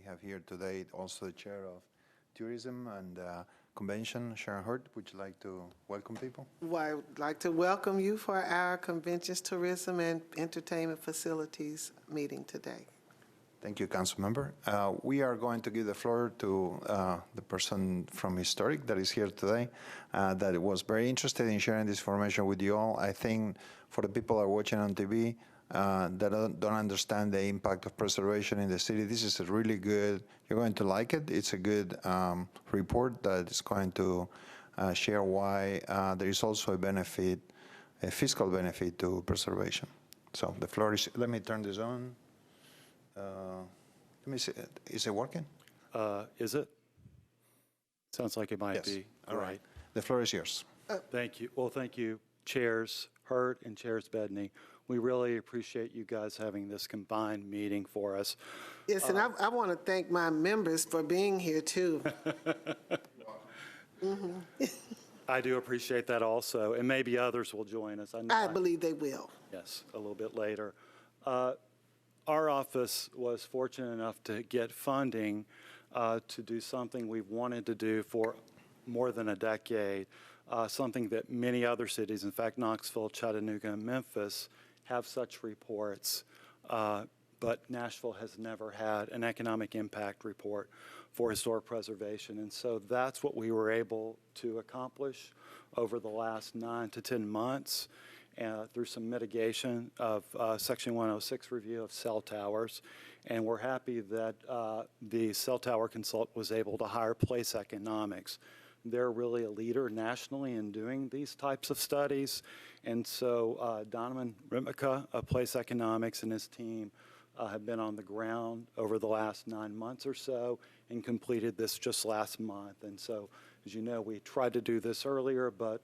have here today also the Chair of Tourism and Convention, Sharon Hurt. Would you like to welcome people? Well, I would like to welcome you for our Conventions, Tourism, and Entertainment Facilities meeting today. Thank you, Council Member. We are going to give the floor to the person from Historic that is here today that was very interested in sharing this information with you all. I think for the people that are watching on TV that don't understand the impact of preservation in the city, this is a really good, you're going to like it. It's a good report that is going to share why there is also a benefit, a fiscal benefit to preservation. So the floor is, let me turn this on. Let me see, is it working? Is it? Sounds like it might Yes. be. All right. The floor is yours. Thank you. Well, thank you, Chairs Hurt and Chairs Bedney. We really appreciate you guys having this combined meeting for us. Yes, and I want to thank my members for being here, too. I do appreciate that also, and maybe others will join us. I believe they will. Yes, a little bit later. Our office was fortunate enough to get funding to do something we've wanted to do for more than a decade, something that many other cities, in fact, Knoxville, Chattanooga, and Memphis, have such reports, but Nashville has never had an economic impact report for historic preservation. And so that's what we were able to accomplish over the last 9 to 10 months. Through some mitigation of Section 106 review of cell towers. And we're happy that the cell tower consultant was able to hire Place Economics. They're really a leader nationally in doing these types of studies. And so Donovan Ritmika of Place Economics and his team have been on the ground over the last 9 months or so and completed this just last month. And so, as you know, we tried to do this earlier, but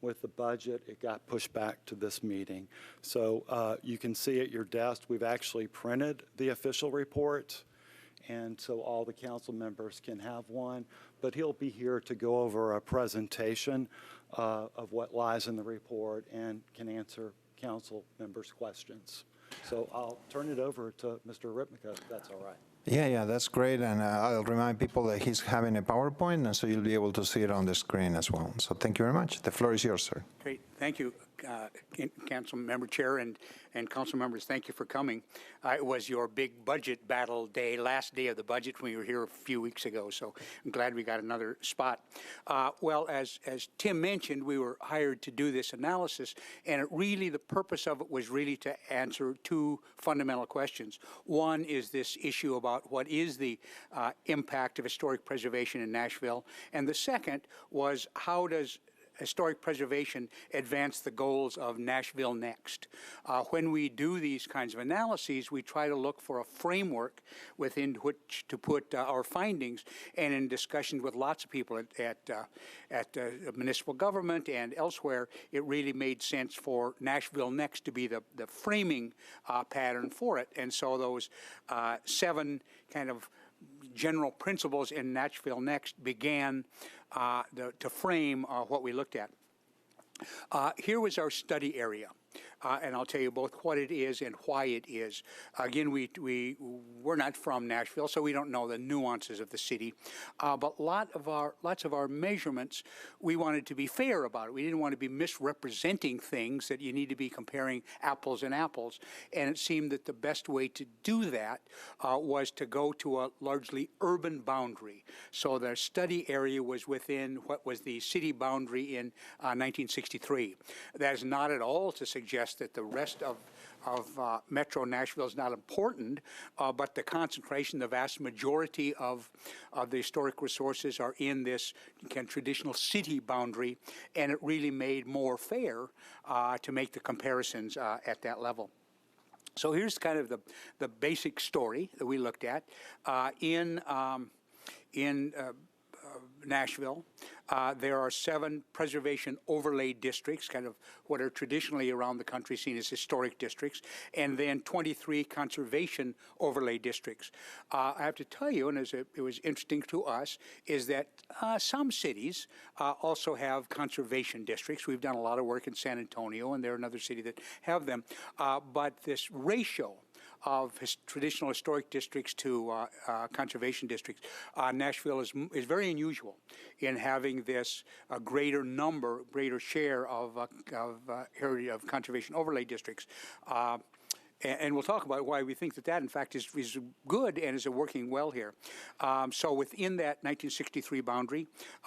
with the budget, it got pushed back to this meeting. So you can see at your desk, we've actually printed the official report, and so all the council members can have one. But he'll be here to go over a presentation of what lies in the report and can answer council members' questions. So I'll turn it over to Mr. Ritmika, if that's all right. Yeah, that's great. And I'll remind people that he's having a PowerPoint, and so you'll be able to see it on the screen as well. So thank you very much. The floor is yours, sir. Great. Thank you, Council Member Chair and Council members. Thank you for coming. It was your big budget battle day, last day of the budget when we were here a few weeks ago, so I'm glad we got another spot. Well, as Tim mentioned, we were hired to do this analysis, and the purpose of it was really to answer two fundamental questions. One is this issue about what is the impact of historic preservation in Nashville, and the second was how does historic preservation advance the goals of Nashville Next. When we do these kinds of analyses, we try to look for a framework within which to put our findings, and in discussions with lots of people at municipal government and elsewhere, it really made sense for Nashville Next to be the framing pattern for it. And so those 7 kind of general principles in Nashville Next began to frame what we looked at. Here was our study area. And I'll tell you both what it is and why it is. Again, we're not from Nashville, so we don't know the nuances of the city. But lots of our measurements, we wanted to be fair about it. We didn't want to be misrepresenting things that you need to be comparing apples and apples. And it seemed that the best way to do that was to go to a largely urban boundary. So the study area was within what was the city boundary in 1963. That is not at all to suggest that the rest of Metro Nashville is not important, but the concentration, the vast majority of the historic resources are in this kind of traditional city boundary, and it really made more fair to make the comparisons at that level. So here's kind of the basic story that we looked at in Nashville. There are 7 preservation overlay districts, kind of what are traditionally around the country seen as historic districts, and then 23 conservation overlay districts. I have to tell you, and it was interesting to us, is that some cities also have conservation districts. We've done a lot of work in San Antonio, and they're another city that have them. But this ratio of traditional historic districts to conservation districts, Nashville is very unusual in having this greater share of heritage of conservation overlay districts. And we'll talk about why we think that in fact, is good and is working well here. So within that 1963 boundary,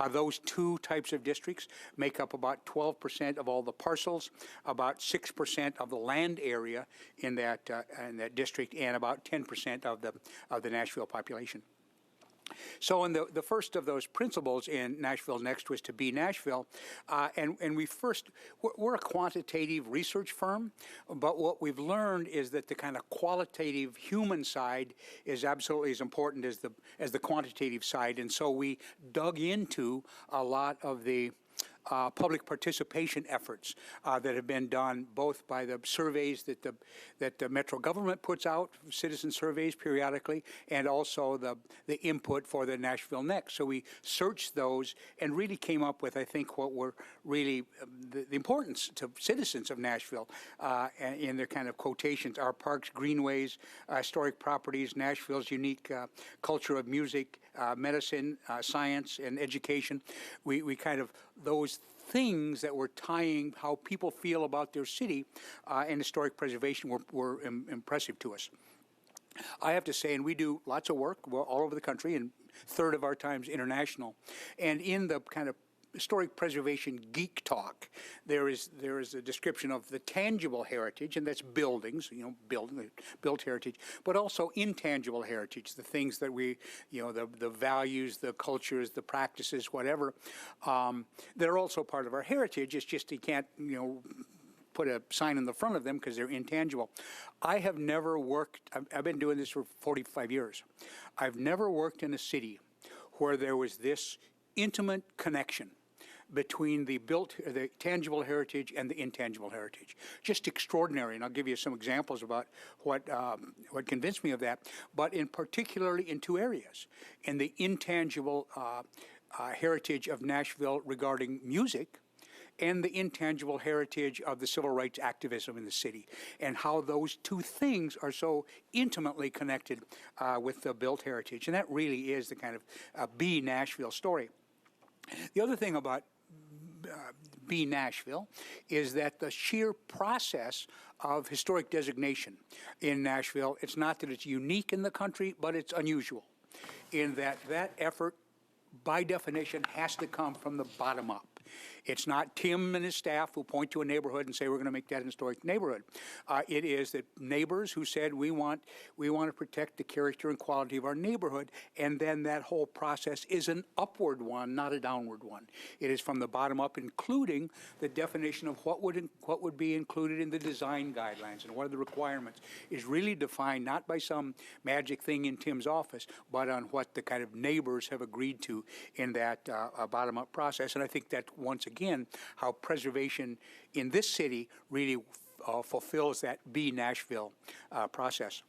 those two types of districts make up about 12% of all the parcels, about 6% of the land area in that district, and about 10% of the Nashville population. So in the first of those principles in Nashville Next was to be Nashville, and we're a quantitative research firm, but what we've learned is that the kind of qualitative human side is absolutely as important as the quantitative side, and so we dug into a lot of the public participation efforts that have been done both by the surveys that the Metro government puts out, citizen surveys periodically, and also the input for the Nashville Next. So we searched those and really came up with, I think, what were really the importance to citizens of Nashville in their kind of quotations: our parks, greenways, historic properties, Nashville's unique culture of music, medicine, science, and education. We kind of, those things that were tying how people feel about their city and historic preservation were impressive to us. I have to say, and we do lots of work all over the country, and a third of our time's international. And in the kind of historic preservation geek talk, there is a description of the tangible heritage, and that's buildings, built heritage, but also intangible heritage, the things that we, the values, the cultures, the practices, whatever, that are also part of our heritage. It's just you can't, put a sign in the front of them because they're intangible. I have never worked, I've been doing this for 45 years. I've never worked in a city where there was this intimate connection between the tangible heritage and the intangible heritage. Just extraordinary, and I'll give you some examples about what convinced me of that, but particularly in two areas. In the intangible heritage of Nashville regarding music, and the intangible heritage of the civil rights activism in the city, and how those two things are so intimately connected with the built heritage. And that really is the kind of Be Nashville story. The other thing about Be Nashville is that the sheer process of historic designation in Nashville, it's not that it's unique in the country, but it's unusual in that effort, by definition, has to come from the bottom up. It's not Tim and his staff who point to a neighborhood and say we're going to make that an historic neighborhood. It is that neighbors who said we want to protect the character and quality of our neighborhood, and then that whole process is an upward one, not a downward one. It is from the bottom up, including the definition of what would be included in the design guidelines and what are the requirements is really defined not by some magic thing in Tim's office, but on what the kind of neighbors have agreed to in that bottom-up process. And I think that once again, how preservation in this city really fulfills that Be Nashville process.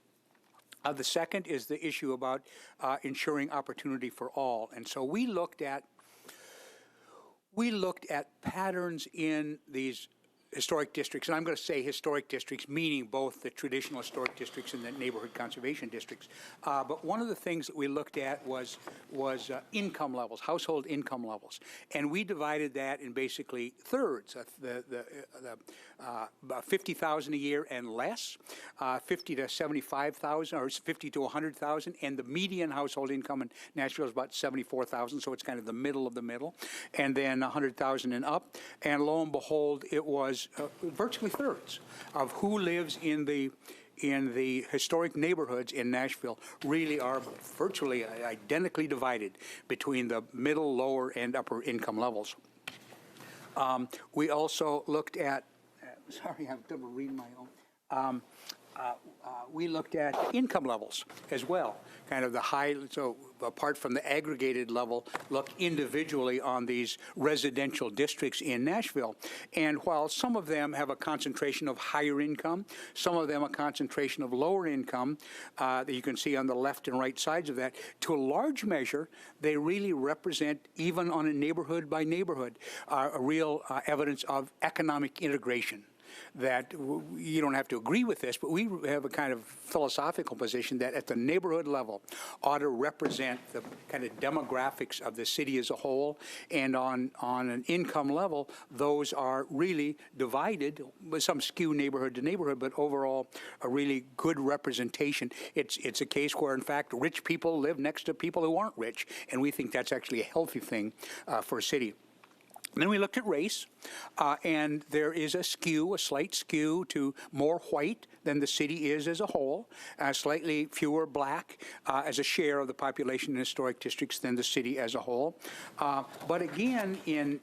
The second is the issue about ensuring opportunity for all. And so we looked at patterns in these historic districts, and I'm going to say historic districts, meaning both the traditional historic districts and the neighborhood conservation districts. But one of the things that we looked at was income levels, household income levels, and we divided that in basically thirds: the $50,000 a year and less, 50 to 75,000, or 50 to 100,000, and the median household income in Nashville is about 74,000, so it's kind of the middle of the middle, and then 100,000 and up, and lo and behold, it was virtually thirds of who lives in the historic neighborhoods in Nashville really are virtually identically divided between the middle, lower, and upper income levels. We also looked at, sorry, I'm double reading my own. We looked at income levels as well, kind of the high, so apart from the aggregated level, look individually on these residential districts in Nashville. And while some of them have a concentration of higher income, some of them a concentration of lower income, that you can see on the left and right sides of that, to a large measure, they really represent, even on a neighborhood by neighborhood, a real evidence of economic integration. that you don't have to agree with this, but we have a kind of philosophical position that at the neighborhood level ought to represent the kind of demographics of the city as a whole, and on an income level, those are really divided with some skew neighborhood to neighborhood, but overall a really good representation. It's a case where, in fact, rich people live next to people who aren't rich, and we think that's actually a healthy thing for a city. Then we looked at race, and there is a slight skew to more white than the city is as a whole, slightly fewer black as a share of the population in historic districts than the city as a whole. But again, in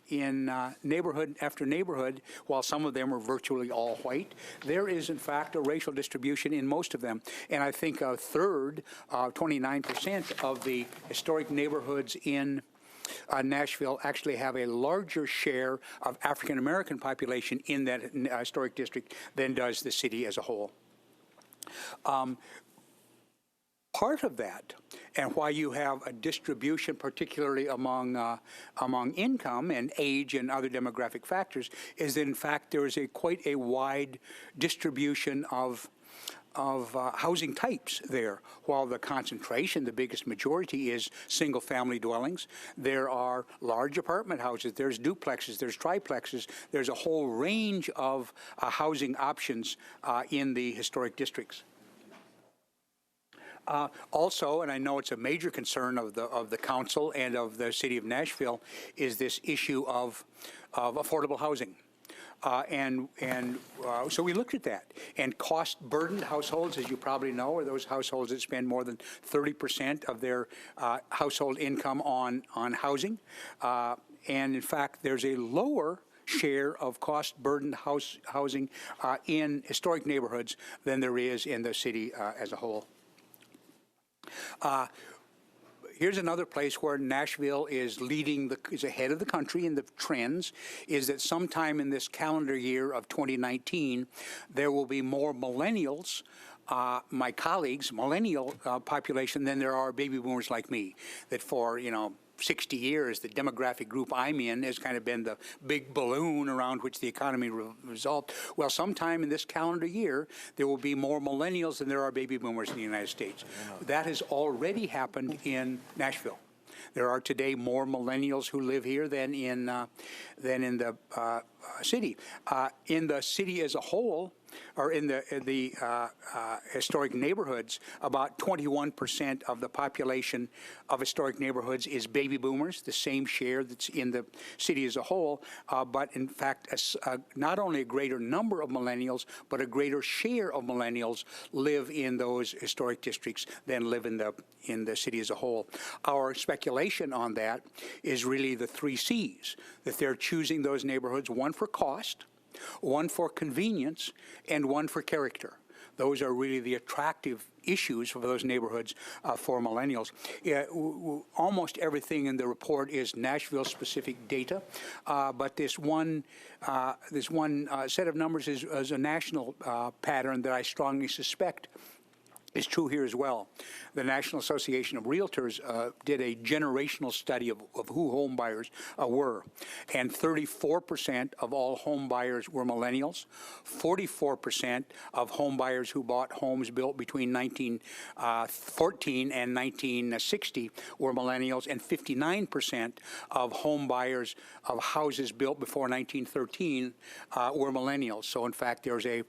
neighborhood after neighborhood, while some of them are virtually all white, there is in fact a racial distribution in most of them. And I think a third, 29% of the historic neighborhoods in Nashville actually have a larger share of African American population in that historic district than does the city as a whole. Part of that, and why you have a distribution, particularly among income and age and other demographic factors, is that in fact there is quite a wide distribution of housing types there. While the concentration, the biggest majority, is single-family dwellings, there are large apartment houses, there's duplexes, there's triplexes, there's a whole range of housing options in the historic districts. Also, and I know it's a major concern of the council and of the city of Nashville, is this issue of affordable housing. So we looked at that. And cost-burdened households, as you probably know, are those households that spend more than 30% of their household income on housing. And in fact, there's a lower share of cost-burdened housing in historic neighborhoods than there is in the city as a whole. Here's another place where Nashville is is ahead of the country in the trends, is that sometime in this calendar year of 2019, there will be more millennials, my colleagues, millennial population, than there are baby boomers like me, that for, 60 years, the demographic group I'm in has kind of been the big balloon around which the economy revolved. Well, sometime in this calendar year, there will be more millennials than there are baby boomers in the United States. That has already happened in Nashville. There are today more millennials who live here than in the city. In the city as a whole, or in the historic neighborhoods, about 21% of the population of historic neighborhoods is baby boomers, the same share that's in the city as a whole, but in fact, not only a greater number of millennials, but a greater share of millennials live in those historic districts than live in the city as a whole. Our speculation on that is really the 3 C's, that they're choosing those neighborhoods, one for cost, one for convenience, and one for character. Those are really the attractive issues for those neighborhoods for millennials. Almost everything in the report is Nashville-specific data, but this one set of numbers is a national pattern that I strongly suspect is true here as well. The National Association of Realtors did a generational study of who home buyers were, and 34% of all home buyers were millennials, 44% of home buyers who bought homes built between 1914 and 1960 were millennials, and 59% of home buyers of houses built before 1913 were millennials. So in fact, there's a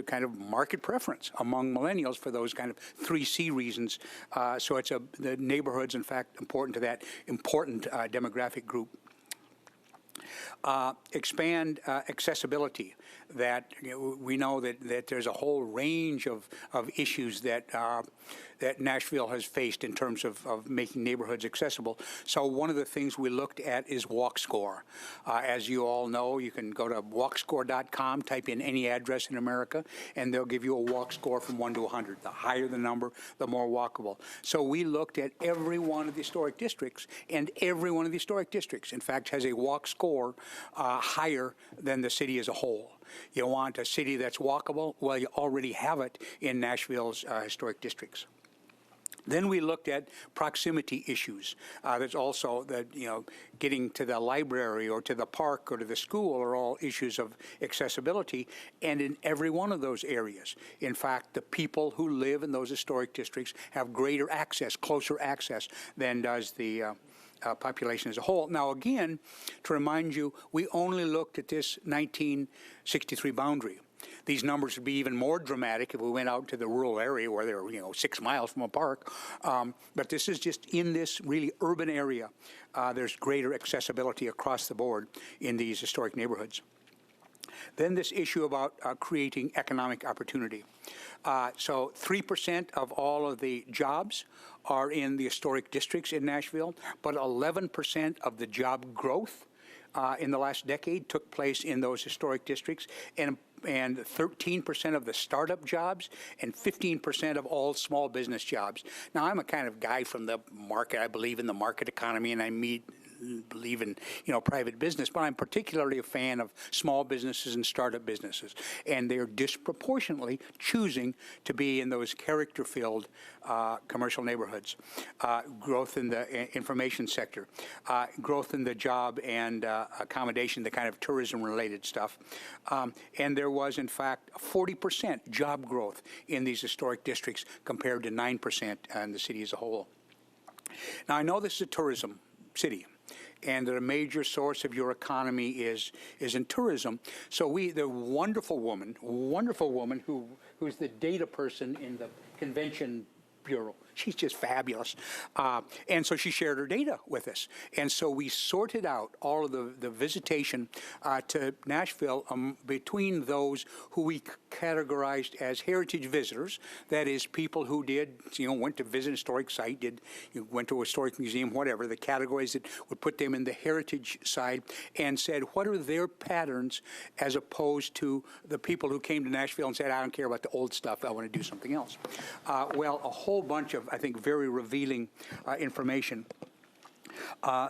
kind of market preference among millennials for those kind of 3C reasons. So the neighborhood's, in fact, important to that important demographic group. Expand accessibility. That we know that there's a whole range of issues that Nashville has faced in terms of making neighborhoods accessible. So one of the things we looked at is walk score. As you all know, you can go to walkscore.com, type in any address in America, and they'll give you a walk score from 1 to 100. The higher the number, the more walkable. So we looked at every one of the historic districts, and every one of the historic districts, in fact, has a walk score higher than the city as a whole. You want a city that's walkable? Well, you already have it in Nashville's historic districts. Then we looked at proximity issues. There's also that, getting to the library or to the park or to the school are all issues of accessibility. And in every one of those areas, in fact, the people who live in those historic districts have greater access, closer access than does the population as a whole. Now, again, to remind you, we only looked at this 1963 boundary. These numbers would be even more dramatic if we went out to the rural area where they're 6 miles from a park. But this is just in this really urban area. There's greater accessibility across the board in these historic neighborhoods. Then this issue about creating economic opportunity. So 3% of all of the jobs are in the historic districts in Nashville, but 11% of the job growth in the last decade took place in those historic districts, and 13% of the startup jobs and 15% of all small business jobs. Now, I'm a kind of guy from the market. I believe in the market economy, and I believe in private business, but I'm particularly a fan of small businesses and startup businesses, and they're disproportionately choosing to be in those character-filled commercial neighborhoods. Growth in the information sector, growth in the job and accommodation, the kind of tourism-related stuff, and there was, in fact, 40% job growth in these historic districts compared to 9% in the city as a whole. Now, I know this is a tourism city, and that a major source of your economy is in tourism. So the wonderful woman who's the data person in the convention bureau. She's just fabulous. And so she shared her data with us. And so we sorted out all of the visitation to Nashville between those who we categorized as heritage visitors, that is, people who went to visit a historic site, went to a historic museum, whatever, the categories that would put them in the heritage side, and said, what are their patterns as opposed to the people who came to Nashville and said, I don't care about the old stuff, I want to do something else. Well, a whole bunch of, I think, very revealing information.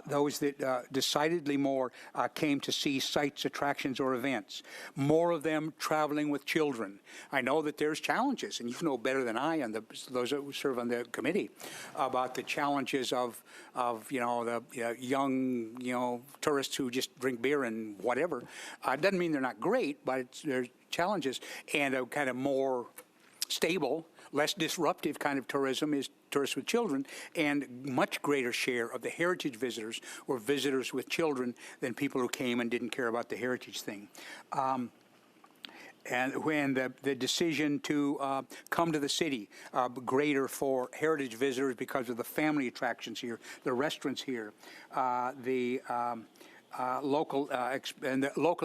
Those that decidedly more came to see sites, attractions, or events. More of them traveling with children. I know that there's challenges, and you know better than I, and those who serve on the committee, about the challenges of the young tourists who just drink beer and whatever. It doesn't mean they're not great, but there's challenges, and a kind of more stable, less disruptive kind of tourism is tourists with children, and much greater share of the heritage visitors were visitors with children than people who came and didn't care about the heritage thing. And when the decision to come to the city, greater for heritage visitors because of the family attractions here, the restaurants here, the local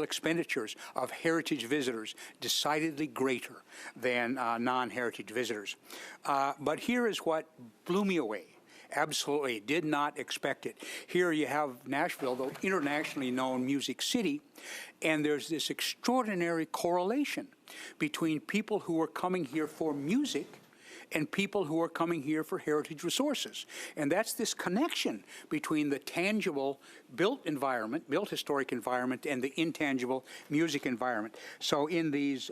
expenditures of heritage visitors decidedly greater than non-heritage visitors. But here is what blew me away. Absolutely did not expect it. Here you have Nashville, the internationally known music city, and there's this extraordinary correlation between people who are coming here for music and people who are coming here for heritage resources. And that's this connection between the tangible built environment, built historic environment, and the intangible music environment. So in these,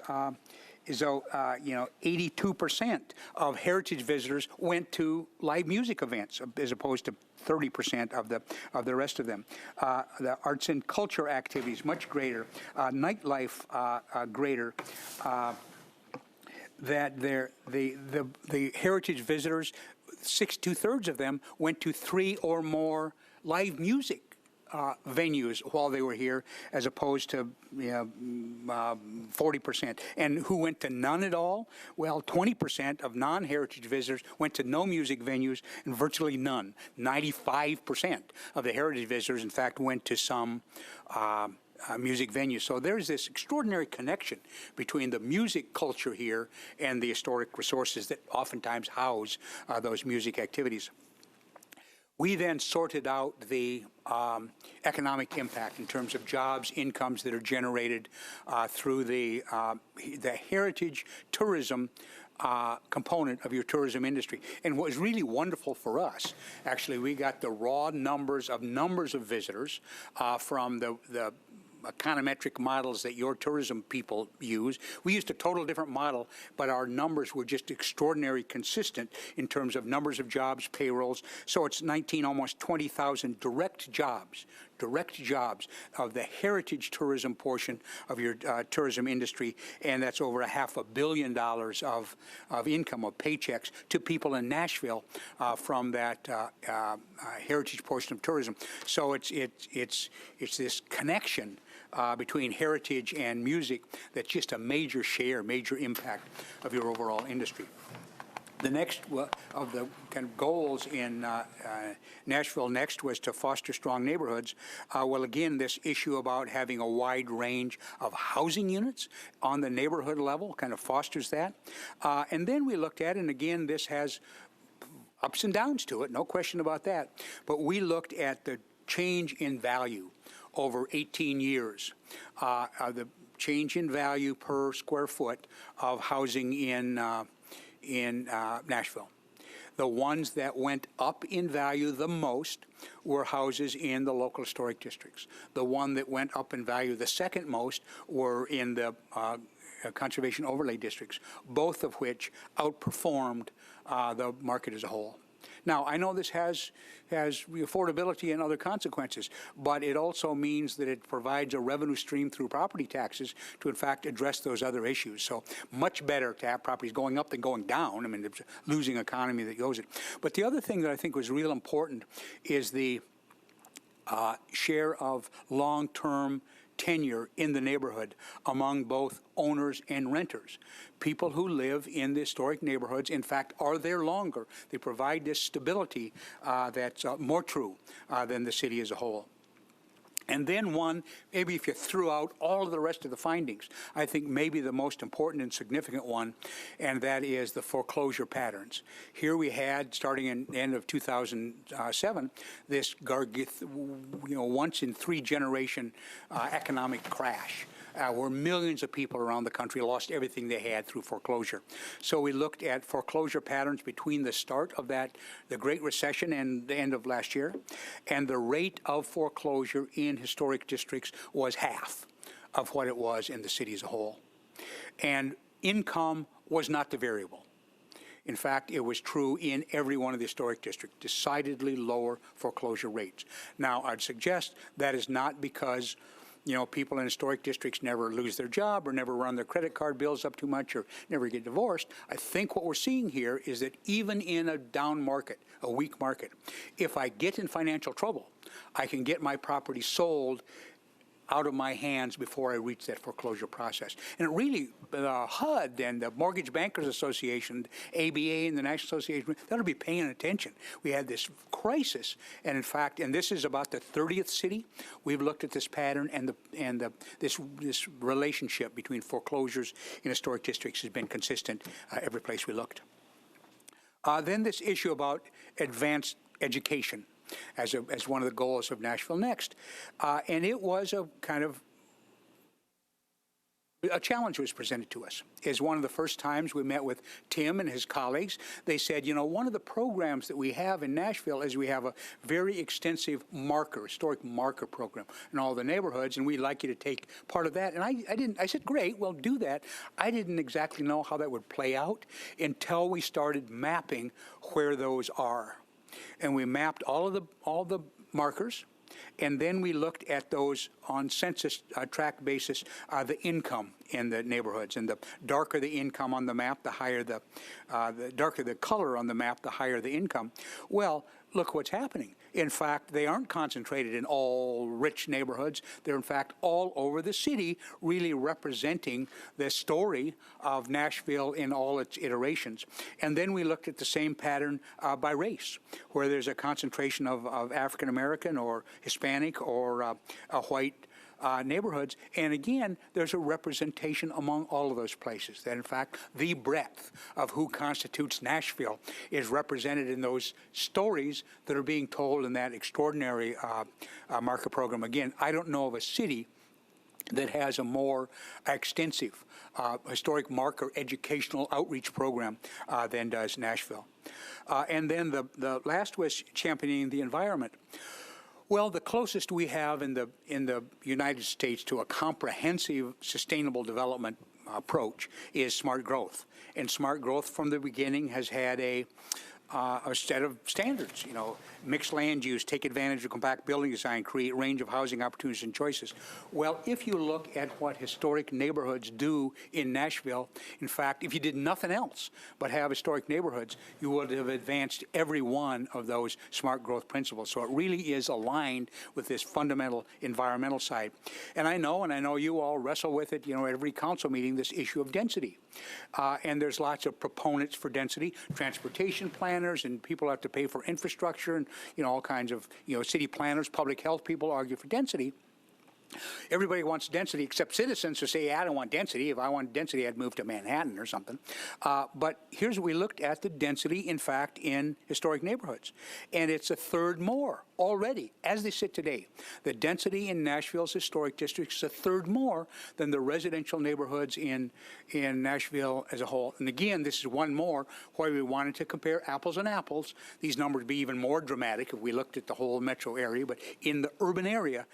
82% of heritage visitors went to live music events as opposed to 30% of the rest of them. The arts and culture activities, much greater. Nightlife, greater. That the heritage visitors, two-thirds of them went to 3 or more live music venues while they were here, as opposed to 40%. And who went to none at all? Well, 20% of non-heritage visitors went to no music venues, and virtually none. 95% of the heritage visitors, in fact, went to some music venues. So there's this extraordinary connection between the music culture here and the historic resources that oftentimes house those music activities. We then sorted out the economic impact in terms of jobs, incomes that are generated through the heritage tourism component of your tourism industry. And what was really wonderful for us, actually, we got the raw numbers of visitors from the econometric models that your tourism people use. We used a total different model, but our numbers were just extraordinarily consistent in terms of numbers of jobs, payrolls. So it's 19, almost 20,000 direct jobs of the heritage tourism portion of your tourism industry, and that's over $500 million of income, of paychecks to people in Nashville from that heritage portion of tourism. So it's this connection between heritage and music that's just a major share, major impact of your overall industry. The next of the kind of goals in Nashville next was to foster strong neighborhoods. Well, again, this issue about having a wide range of housing units on the neighborhood level kind of fosters that. And then we looked at, and again, this has ups and downs to it, no question about that. But we looked at the change in value over 18 years, the change in value per square foot of housing in Nashville. The ones that went up in value the most were houses in the local historic districts. The one that went up in value the second most were in the conservation overlay districts, both of which outperformed the market as a whole. Now, I know this has affordability and other consequences, but it also means that it provides a revenue stream through property taxes to, in fact, address those other issues. So much better to have properties going up than going down. I mean, it's a losing economy that goes it. But the other thing that I think was real important is the share of long-term tenure in the neighborhood among both owners and renters. People who live in the historic neighborhoods, in fact, are there longer. They provide this stability that's more true than the city as a whole. And then one, maybe if you threw out all of the rest of the findings, I think maybe the most important and significant one, and that is the foreclosure patterns. Here we had, starting in the end of 2007, this once in 3 generation economic crash. Where millions of people around the country lost everything they had through foreclosure. So we looked at foreclosure patterns between the start of the Great Recession and the end of last year, and the rate of foreclosure in historic districts was half of what it was in the city as a whole. And income was not the variable. In fact, it was true in every one of the historic districts, decidedly lower foreclosure rates. Now, I'd suggest that is not because people in historic districts never lose their job or never run their credit card bills up too much or never get divorced. I think what we're seeing here is that even in a down market, a weak market, if I get in financial trouble, I can get my property sold out of my hands before I reach that foreclosure process. And it really, the HUD and the Mortgage Bankers Association, ABA and the National Association, that'll be paying attention. We had this crisis, and in fact, and this is about the 30th city, we've looked at this pattern, and this relationship between foreclosures in historic districts has been consistent every place we looked. Then this issue about advanced education as one of the goals of Nashville Next. And it was a kind of a challenge was presented to us. Is one of the first times we met with Tim and his colleagues. They said, one of the programs that we have in Nashville is we have a very extensive historic marker program in all the neighborhoods, and we'd like you to take part of that. And I said, great, well, do that. I didn't exactly know how that would play out until we started mapping where those are. And we mapped all the markers, and then we looked at those on census tract basis, the income in the neighborhoods. And the darker the income on the map, the higher the darker the color on the map, the higher the income. Well, look what's happening. In fact, they aren't concentrated in all rich neighborhoods. They're, in fact, all over the city, really representing the story of Nashville in all its iterations. And then we looked at the same pattern by race, where there's a concentration of African-American or Hispanic or white neighborhoods. And again, there's a representation among all of those places, that in fact the breadth of who constitutes Nashville is represented in those stories that are being told in that extraordinary marker program. Again, I don't know of a city that has a more extensive historic marker educational outreach program than does Nashville. And then the last was championing the environment. Well, the closest we have in the United States to a comprehensive sustainable development approach is smart growth. And smart growth from the beginning has had a set of standards, mixed land use, take advantage of compact building design, create range of housing opportunities and choices. Well, if you look at what historic neighborhoods do in Nashville, in fact, if you did nothing else but have historic neighborhoods, you would have advanced every one of those smart growth principles. So it really is aligned with this fundamental environmental side. And I know you all wrestle with it, at every council meeting, this issue of density. And there's lots of proponents for density, transportation planners, and people have to pay for infrastructure, and all kinds of city planners, public health people argue for density. Everybody wants density except citizens who say, I don't want density. If I want density, I'd move to Manhattan or something. But here's what we looked at, the density, in fact, in historic neighborhoods. And it's a third more already, as they sit today. The density in Nashville's historic districts is a third more than the residential neighborhoods in Nashville as a whole. And again, this is one more why we wanted to compare apples and apples. These numbers would be even more dramatic if we looked at the whole metro area. But in the urban area,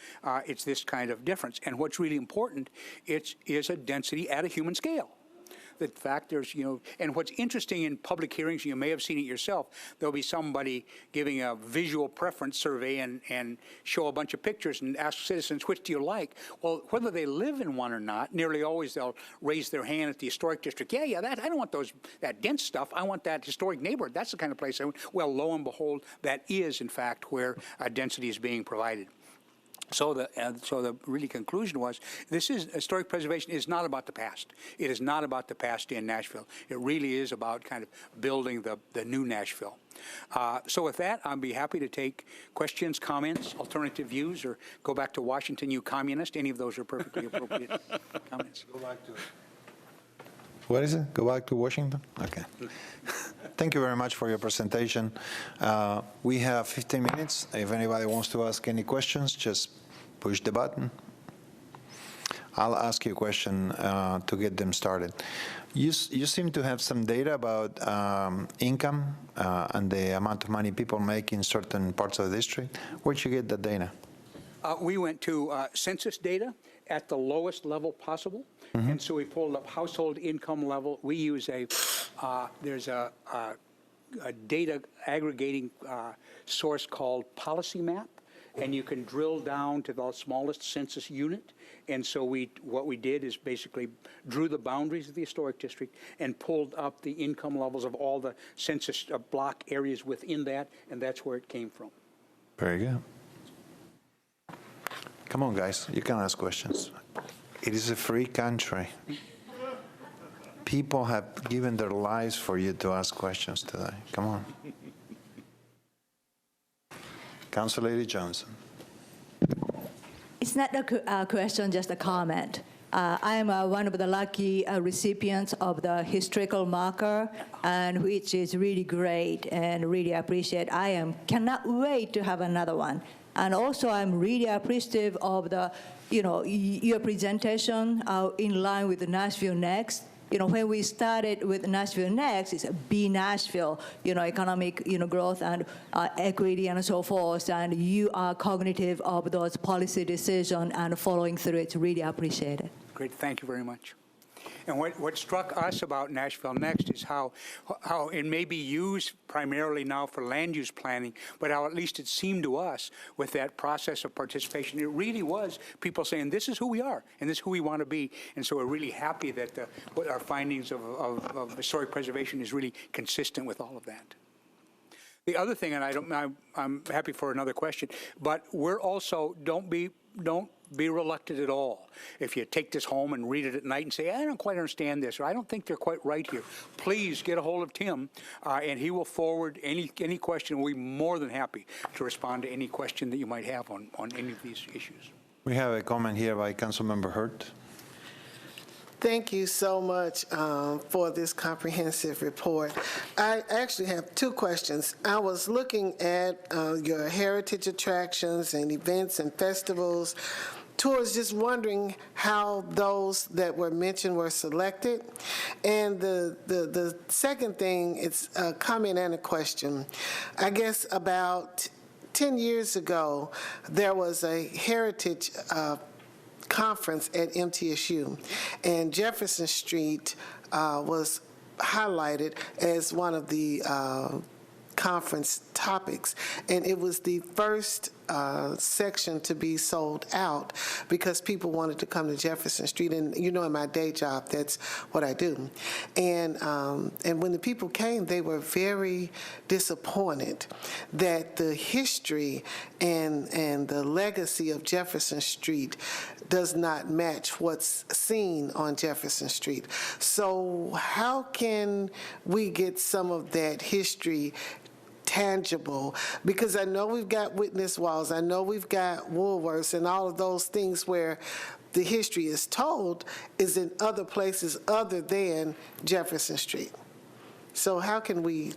it's this kind of difference. And what's really important, is a density at a human scale. The fact there's, and what's interesting in public hearings, you may have seen it yourself, there'll be somebody giving a visual preference survey and show a bunch of pictures and ask citizens, which do you like? Well, whether they live in one or not, nearly always they'll raise their hand at the historic district. I don't want that dense stuff. I want that historic neighborhood. That's the kind of place I want. Well, lo and behold, that is, in fact, where density is being provided. So the really conclusion was, historic preservation is not about the past. It is not about the past in Nashville. It really is about kind of building the new Nashville. So with that, I'd be happy to take questions, comments, alternative views, or go back to Washington, you communist. Any of those are perfectly appropriate comments. Go back to What is it? Go back to Washington? Okay. Thank you very much for your presentation. We have 15 minutes. If anybody wants to ask any questions, just push the button. I'll ask you a question to get them started. You seem to have some data about income and the amount of money people make in certain parts of the district. Where'd you get that data? We went to census data at the lowest level possible. Mm-hmm. And so we pulled up household income level. We use there's a data aggregating source called Policy Map, and you can drill down to the smallest census unit. And so what we did is basically drew the boundaries of the historic district and pulled up the income levels of all the census block areas within that, and that's where it came from. Very good. Come on, guys. You can ask questions. It is a free country. People have given their lives for you to ask questions today. Come on. Councilor Lady Johnson. It's not a question, just a comment. I am one of the lucky recipients of the historical marker, and which is really great and really appreciate. Cannot wait to have another one. And also, I'm really appreciative of the, your presentation in line with the Nashville Next. When we started with Nashville Next, it's Be Nashville, economic, growth and equity and so forth. And you are cognitive of those policy decisions and following through. It's really appreciated. Great, thank you very much. And what struck us about Nashville Next is how it may be used primarily now for land use planning, but how at least it seemed to us with that process of participation, it really was people saying, this is who we are, and this is who we want to be. And so we're really happy that what our findings of historic preservation is really consistent with all of that. The other thing, and I'm happy for another question, but we're also, don't be reluctant at all. If you take this home and read it at night and say, I don't quite understand this, or I don't think they're quite right here, please get a hold of Tim, and he will forward any question. We'll be more than happy to respond to any question that you might have on any of these issues. We have a comment here by Councilmember Hurt. Thank you so much for this comprehensive report. I actually have two questions. I was looking at your heritage attractions and events and festivals, tours, just wondering how those that were mentioned were selected. And the second thing, it's a comment and a question, I guess, about 10 years ago, there was a heritage conference at MTSU, and Jefferson Street was highlighted as one of the conference topics, and it was the first section to be sold out because people wanted to come to Jefferson Street, and you know, in my day job, that's what I do. And when the people came, they were very disappointed that the history and the legacy of Jefferson Street does not match what's seen on Jefferson Street. So how can we get some of that history tangible? Because I know we've got witness walls, I know we've got Woolworths and all of those things where the history is told is in other places other than Jefferson Street. So how can we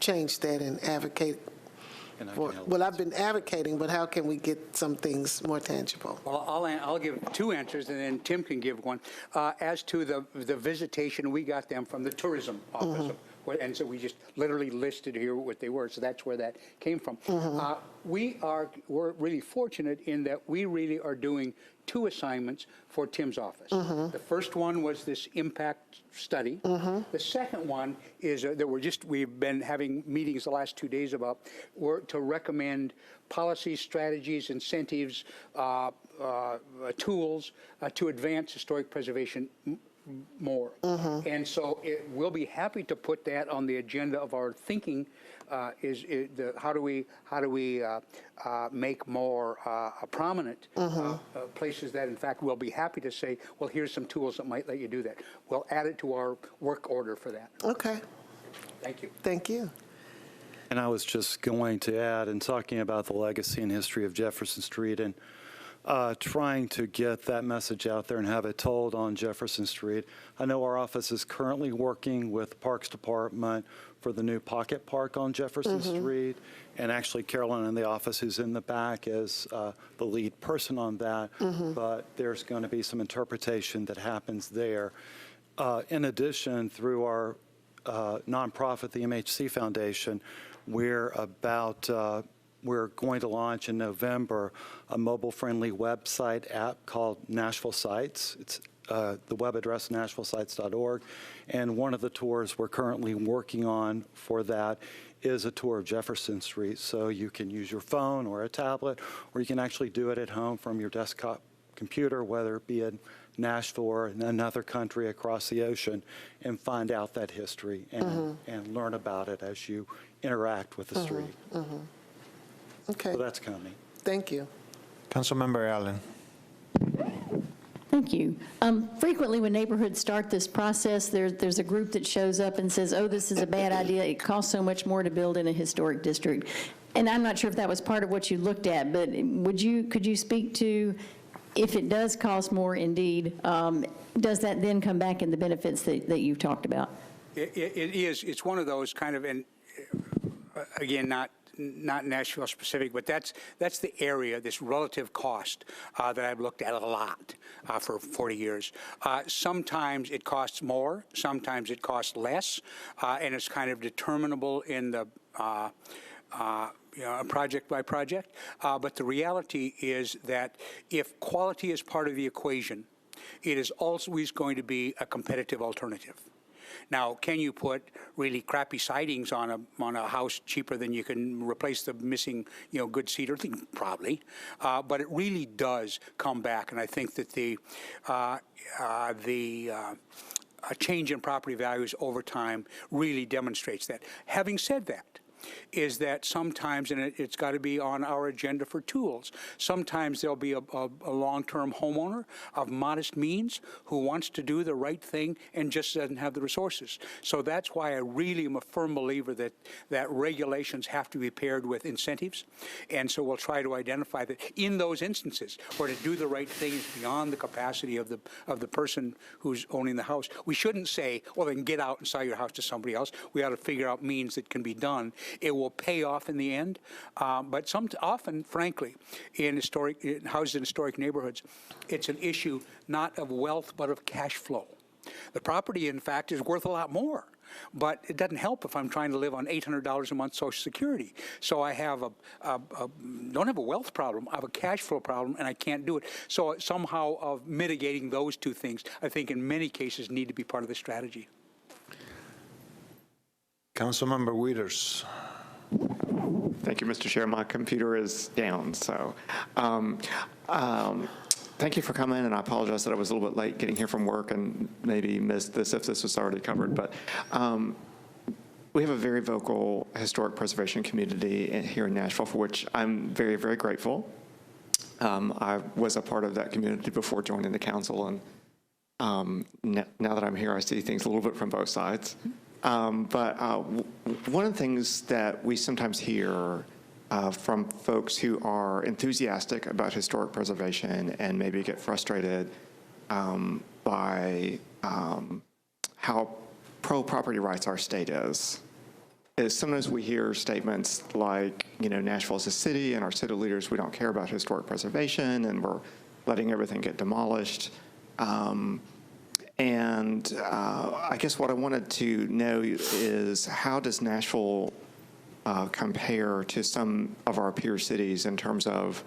change that and advocate for, well, I've been advocating, but how can we get some things more tangible? Well, I'll give two answers, and then Tim can give one. As to the visitation, we got them from the tourism office. And so we just literally listed here what they were. So that's where that came from. We're really fortunate in that we really are doing 2 assignments for Tim's office. The first one was this impact study. The second one is that we've been having meetings the last 2 days about to recommend policies, strategies, incentives, tools to advance historic preservation more. And so we'll be happy to put that on the agenda of our thinking. How do we make more prominent places that, in fact, we'll be happy to say, well, here's some tools that might let you do that. We'll add it to our work order for that. Okay. Thank you. Thank you. And I was just going to add, in talking about the legacy and history of Jefferson Street and trying to get that message out there and have it told on Jefferson Street. I know our office is currently working with the Parks Department for the new pocket park on Jefferson Street. And actually, Carolyn in the office, who's in the back, is the lead person on that. But there's going to be some interpretation that happens there. In addition, through our nonprofit, the MHC Foundation, we're going to launch in November a mobile-friendly website app called Nashville Sites. It's the web address nashvillesites.org. And one of the tours we're currently working on for that is a tour of Jefferson Street. So you can use your phone or a tablet, or you can actually do it at home from your desktop computer, whether it be in Nashville or in another country across the ocean, and find out that history and learn about it as you interact with the street. Okay. So that's coming. Thank you. Councilmember Allen. Thank you. Frequently when neighborhoods start this process, there's a group that shows up and says, oh, this is a bad idea. It costs so much more to build in a historic district. And I'm not sure if that was part of what you looked at, but could you speak to, if it does cost more indeed, does that then come back in the benefits that you've talked about? It is. It's one of those kind of, and again, not Nashville specific, but that's the area, this relative cost that I've looked at a lot for 40 years. Sometimes it costs more, sometimes it costs less, and it's kind of determinable in the project by project. But the reality is that if quality is part of the equation, it is always going to be a competitive alternative. Now, can you put really crappy sidings on a house cheaper than you can replace the missing, good cedar thing? Probably, but it really does come back, and I think that a change in property values over time really demonstrates that. Having said that, is that sometimes, and it's got to be on our agenda for tools, sometimes there'll be a long-term homeowner of modest means who wants to do the right thing and just doesn't have the resources. So that's why I really am a firm believer that regulations have to be paired with incentives. And so we'll try to identify that in those instances where to do the right thing is beyond the capacity of the person who's owning the house. We shouldn't say, well, then get out and sell your house to somebody else. We ought to figure out means that can be done. It will pay off in the end, but often, frankly, in houses in historic neighborhoods, it's an issue not of wealth but of cash flow. The property, in fact, is worth a lot more, But it doesn't help if I'm trying to live on $800 a month Social Security. So I have don't have a wealth problem, I have a cash flow problem, and I can't do it. So somehow of mitigating those two things, I think in many cases need to be part of the strategy. Councilmember Wieters. Thank you, Mr. Chair. My computer is down, so thank you for coming, and I apologize that I was a little bit late getting here from work and maybe missed this if this was already covered. But we have a very vocal historic preservation community here in Nashville, for which I'm very, very grateful. I was a part of that community before joining the council, and now that I'm here, I see things a little bit from both sides. But one of the things that we sometimes hear from folks who are enthusiastic about historic preservation and maybe get frustrated by how pro-property rights our state is sometimes we hear statements like, Nashville is a city and our city leaders, we don't care about historic preservation and we're letting everything get demolished. I guess what I wanted to know is, how does Nashville compare to some of our peer cities in terms of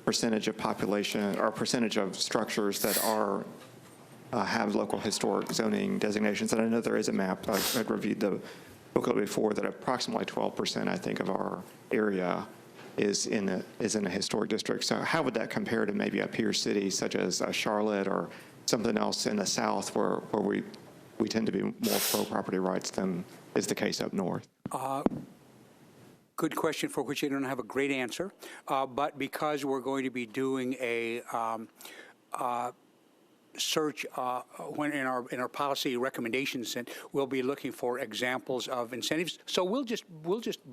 percentage of population or percentage of structures that are have local historic zoning designations? And I know there is a map. I've reviewed the booklet before that approximately 12%, I think, of our area is in a historic district. So how would that compare to maybe a peer city such as Charlotte or something else in the South where we tend to be more pro-property rights than is the case up north? Good question for which I don't have a great answer, but because we're going to be doing a search when in our policy recommendations, and we'll be looking for examples of incentives. So we'll just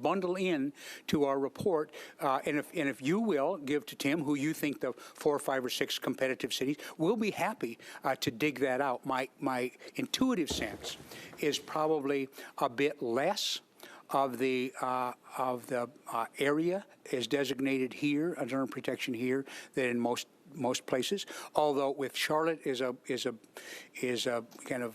bundle in to our report, and if you will give to Tim who you think the 4, 5, or 6 competitive cities, we'll be happy to dig that out. My intuitive sense is probably a bit less of the area is designated here under protection here than in most places. Although with Charlotte is a kind of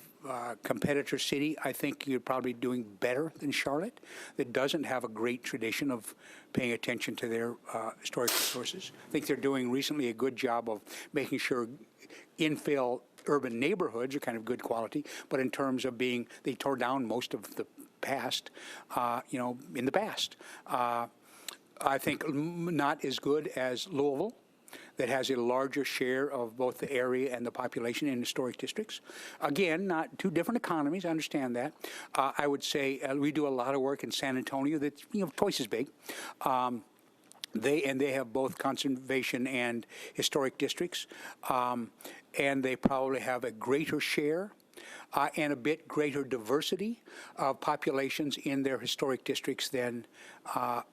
competitor city, I think you're probably doing better than Charlotte, that doesn't have a great tradition of paying attention to their historic resources. I think they're doing recently a good job of making sure infill urban neighborhoods are kind of good quality, but in terms of they tore down most of the past, in the past. I think not as good as Louisville, that has a larger share of both the area and the population in historic districts. Again, not two different economies, I understand that. I would say we do a lot of work in San Antonio that's twice as big. They have both conservation and historic districts, and they probably have a greater share and a bit greater diversity of populations in their historic districts than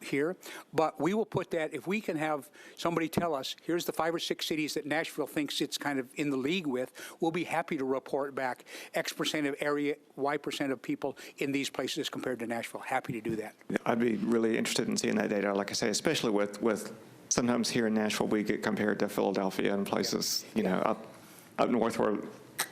here. But we will put that, if we can have somebody tell us, here's the 5 or 6 cities that Nashville thinks it's kind of in the league with, we'll be happy to report back X% of area, Y% of people in these places compared to Nashville. Happy to do that. I'd be really interested in seeing that data, like I say, especially with sometimes here in Nashville, we get compared to Philadelphia and places, up north where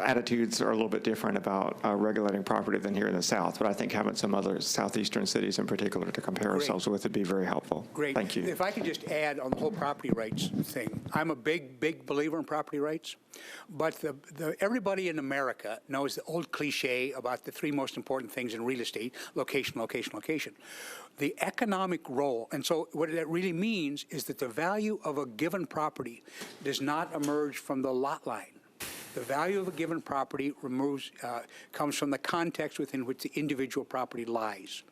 attitudes are a little bit different about regulating property than here in the South. But I think having some other southeastern cities in particular to compare ourselves with would be very helpful. Great. Thank you. If I could just add on the whole property rights thing, I'm a big believer in property rights, but everybody in America knows the old cliche about the 3 most important things in real estate: location, location, location. The economic role, and so what that really means is that the value of a given property does not emerge from the lot line. The value of a given property comes from the context within which the individual property lies.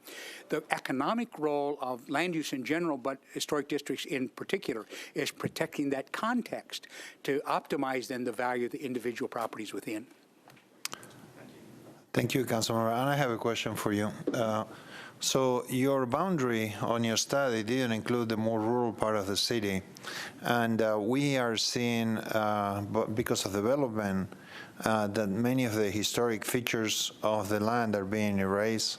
The economic role of land use in general, but historic districts in particular, is protecting that context to optimize then the value of the individual properties within. Thank you, Councilmember. And I have a question for you. So your boundary on your study didn't include the more rural part of the city. And we are seeing, because of development, that many of the historic features of the land are being erased,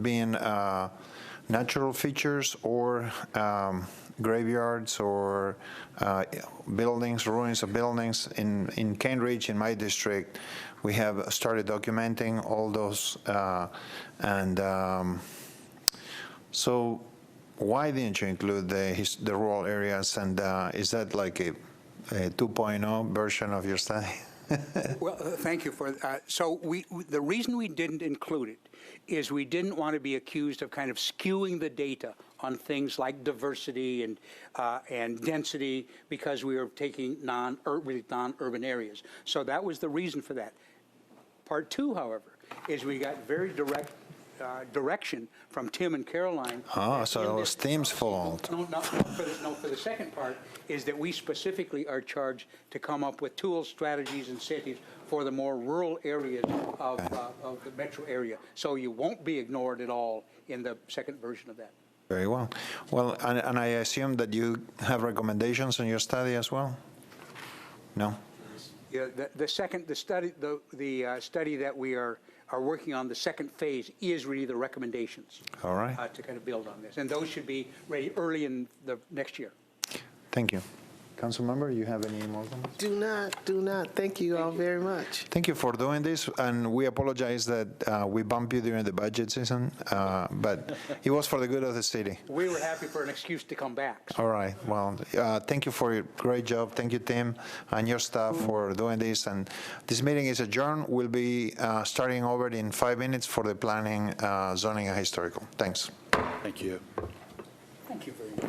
being natural features or graveyards or buildings, ruins of buildings. In Cane Ridge, in my district, we have started documenting all those. So why didn't you include the rural areas? And is that like a 2.0 version of your study? Well, thank you for so the reason we didn't include it is we didn't want to be accused of kind of skewing the data on things like diversity and density because we were taking non-urban areas. So that was the reason for that. Part two, however, is we got very direct direction from Tim and Caroline. Oh, so it was Tim's fault. No, for the second part is that we specifically are charged to come up with tools, strategies, incentives for the more rural areas of the metro area. So you won't be ignored at all in the second version of that. Very well. Well, and I assume that you have recommendations on your study as well? No? Yeah, the study that we are working on, the second phase, is really the recommendations. All right. To kind of build on this. And those should be ready early in the next year. Thank you. Council member, you have any more comments? Do not. Thank you all very much. Thank you for doing this, and we apologize that we bumped you during the budget season, but it was for the good of the city. We were happy for an excuse to come back. So. All right. Well, thank you for your great job. Thank you, Tim, and your staff for doing this. And this meeting is adjourned. We'll be starting over in 5 minutes for the planning, zoning, and historical. Thanks. Thank you. Thank you very much.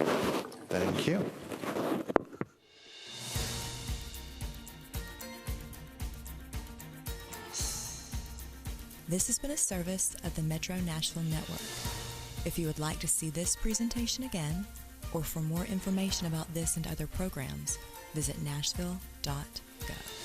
Thank you. This has been a service of the Metro Nashville Network. If you would like to see this presentation again, or for more information about this and other programs, visit nashville.gov.